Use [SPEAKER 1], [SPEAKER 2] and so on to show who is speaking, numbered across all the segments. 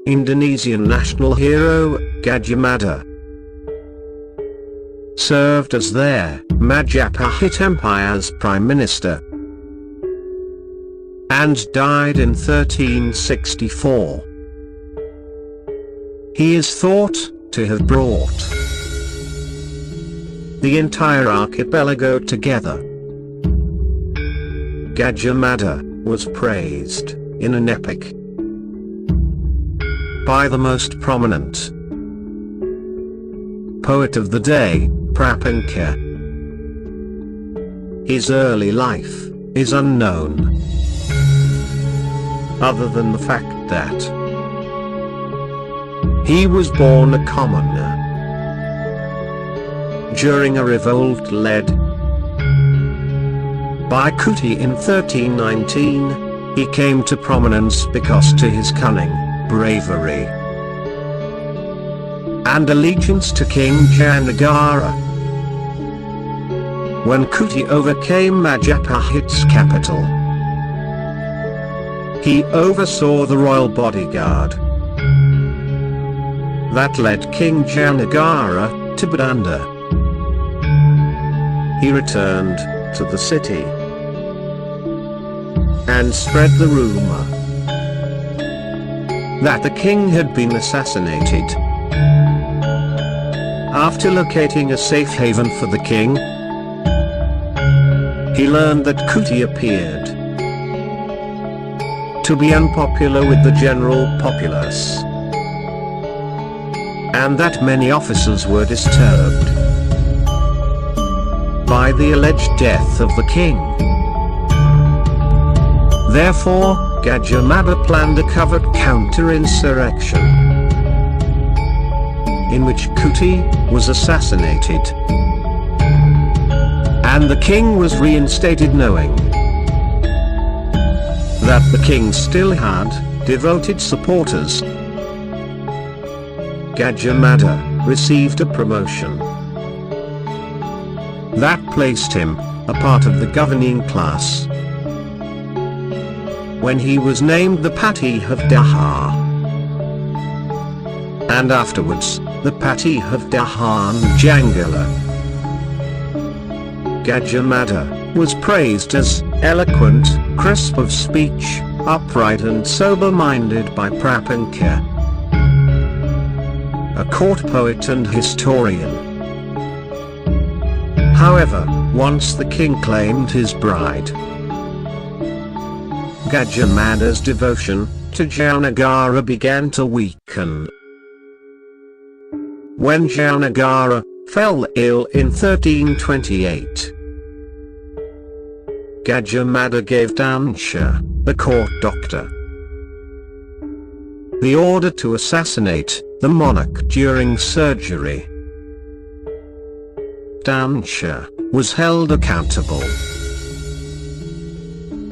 [SPEAKER 1] Indonesian national hero, Gajah Mada, served as their Majapahit Empire's prime minister, and died in 1364. He is thought to have brought the entire archipelago together. Gadjah Mada was praised in an epic by the most prominent poet of the day, Prapanca. His early life is unknown, other than the fact that he was born a commoner during a revolt led by Kuti in 1319. He came to prominence because to his cunning, bravery, and allegiance to King Gajah. When Kuti overcame Majapahit's capital, he oversaw the royal bodyguard that led King Gajah to Belanda. He returned to the city and spread the rumor that the king had been assassinated. After locating a safe haven for the king, he learned that Kuti appeared to be unpopular with the general populace, and that many officers were disturbed by the alleged death of the king. Therefore, Gajah Mada planned a covert counter-insurrection, in which Kuti was assassinated, and the king was reinstated, knowing that the king still had devoted supporters. Gajah Mada received a promotion that placed him a part of the governing class when he was named the patih of Daha, and afterwards the patih of Dahan Janggala. Gajah Mada was praised as eloquent, crisp of speech, upright and sober-minded by Prapanca, a court poet and historian. However, once the king claimed his bride, Gajah Mada's devotion to Gajah began to weaken. When Gajah fell ill in 1328, Gajah Mada gave Prapanca, the court doctor, the order to assassinate the monarch during surgery. Prapanca was held accountable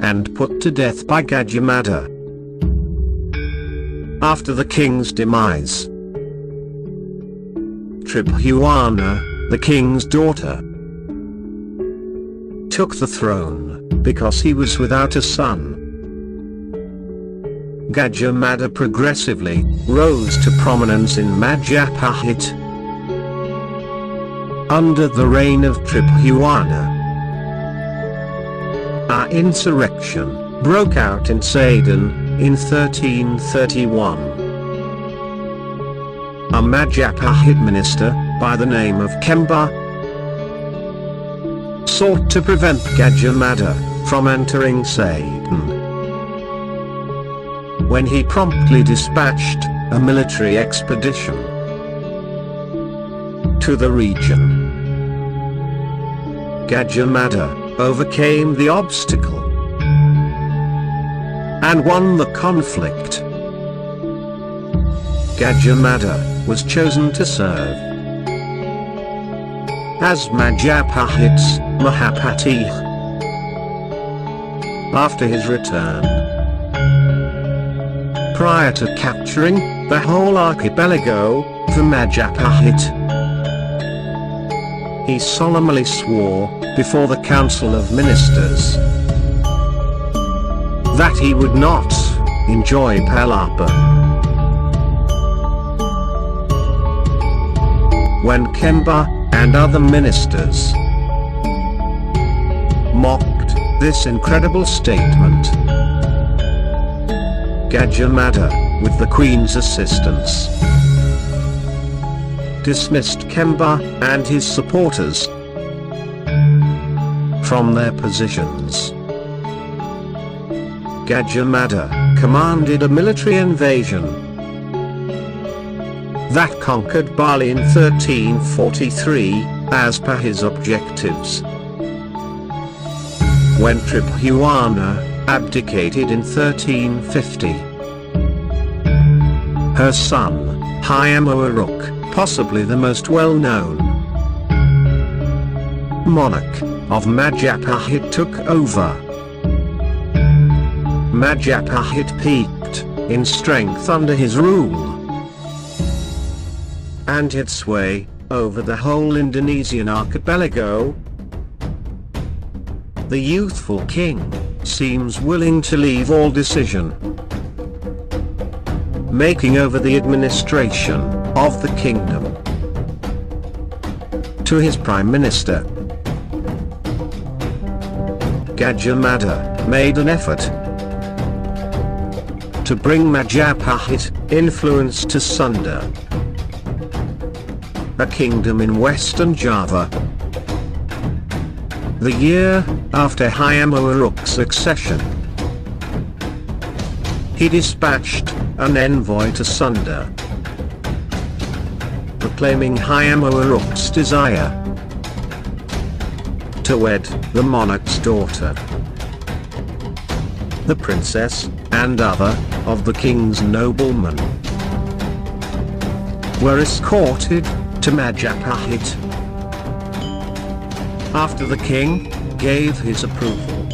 [SPEAKER 1] and put to death by Gajah Mada. After the king's demise, Prapanca, the king's daughter, took the throne because he was without a son. Gajah Mada progressively rose to prominence in Majapahit under the reign of Prapanca. An insurrection broke out in Saden in 1331. A Majapahit minister by the name of Kemba sought to prevent Gajah Mada from entering Saden, when he promptly dispatched a military expedition to the region. Gajah Mada overcame the obstacle and won the conflict. Gajah Mada was chosen to serve as Majapahit's mahapatih after his return. Prior to capturing the whole archipelago for Majapahit, he solemnly swore before the Council of Ministers that he would not enjoy palapa when Kemba and other ministers mocked this incredible statement. Gadjah Mada, with the Queen's assistance, dismissed Kemba and his supporters from their positions. Gadjah Mada commanded a military invasion that conquered Bali in 1343, as per his objectives. When Prapanca abdicated in 1350, her son, Hyam-Uruk, possibly the most well-known monarch of Majapahit, took over. Majapahit peaked in strength under his rule and had sway over the whole Indonesian archipelago. The youthful king seems willing to leave all decision making over the administration of the kingdom to his prime minister. Gadjah Mada made an effort to bring Majapahit influence to Sunda, a kingdom in western Java. The year after Hyam-Uruk's accession, he dispatched an envoy to Sunda, proclaiming Hyam-Uruk's desire to wed the monarch's daughter. The princess, and other of the king's noblemen, were escorted to Majapahit. After the king gave his approval,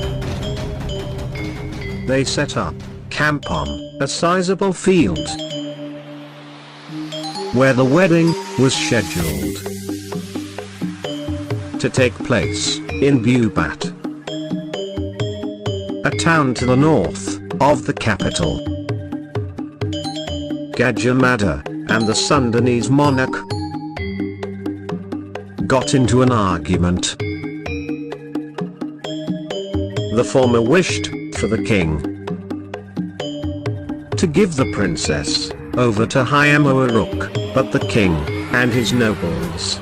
[SPEAKER 1] they set up camp on a sizable field where the wedding was scheduled to take place in Bubat, a town to the north of the capital. Gadjah Mada and the Sundanese monarch got into an argument. The former wished for the king to give the princess over to Hyam-Uruk, but the king and his nobles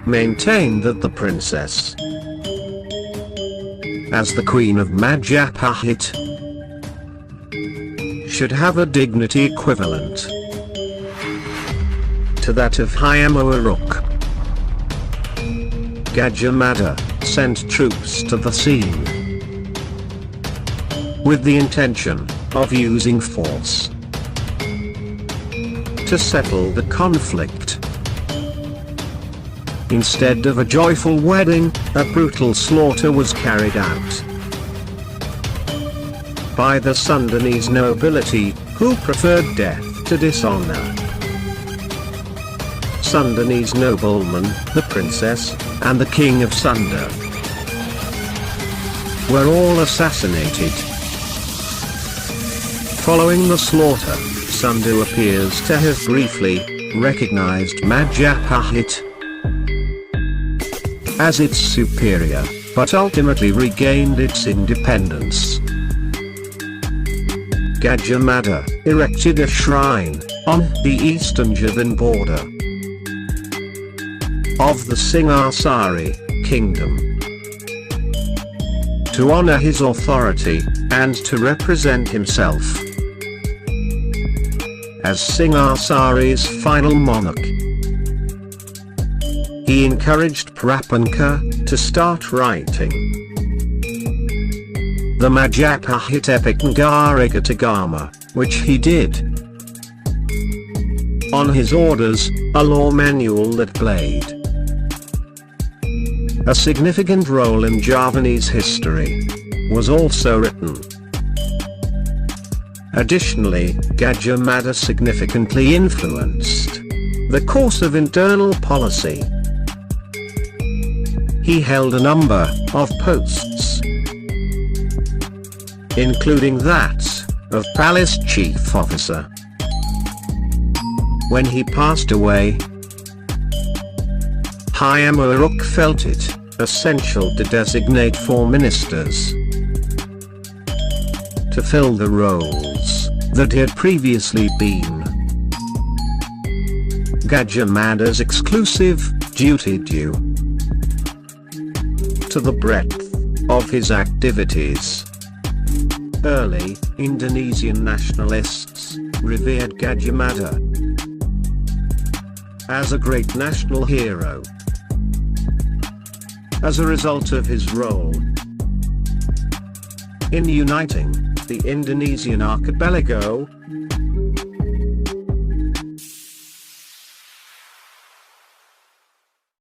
[SPEAKER 1] maintained that the princess, as the queen of Majapahit, should have a dignity equivalent to that of Hyam-Uruk. Gadjah Mada sent troops to the scene with the intention of using force to settle the conflict. Instead of a joyful wedding, a brutal slaughter was carried out by the Sundanese nobility, who preferred death to dishonor. Sundanese noblemen, the princess, and the king of Sunda were all assassinated. Following the slaughter, Sunda appears to have briefly recognized Majapahit as its superior, but ultimately regained its independence. Gadjah Mada erected a shrine on the eastern Javan border of the Singasari kingdom to honor his authority and to represent himself as Singasari's final monarch. He encouraged Prapanca to start writing the Majapahit epic Ngarigatagama, which he did. On his orders, a law manual that played a significant role in Javanese history was also written. Additionally, Gadjah Mada significantly influenced the course of internal policy. He held a number of posts, including that of Palace Chief Officer, when he passed away, Hyam felt it essential to designate 4 ministers to fill the roles that had previously been Gajah Mada's exclusive duty due to the breadth of his activities. Early Indonesian nationalists revered Gadjah Mada as a great national hero as a result of his role in uniting the Indonesian archipelago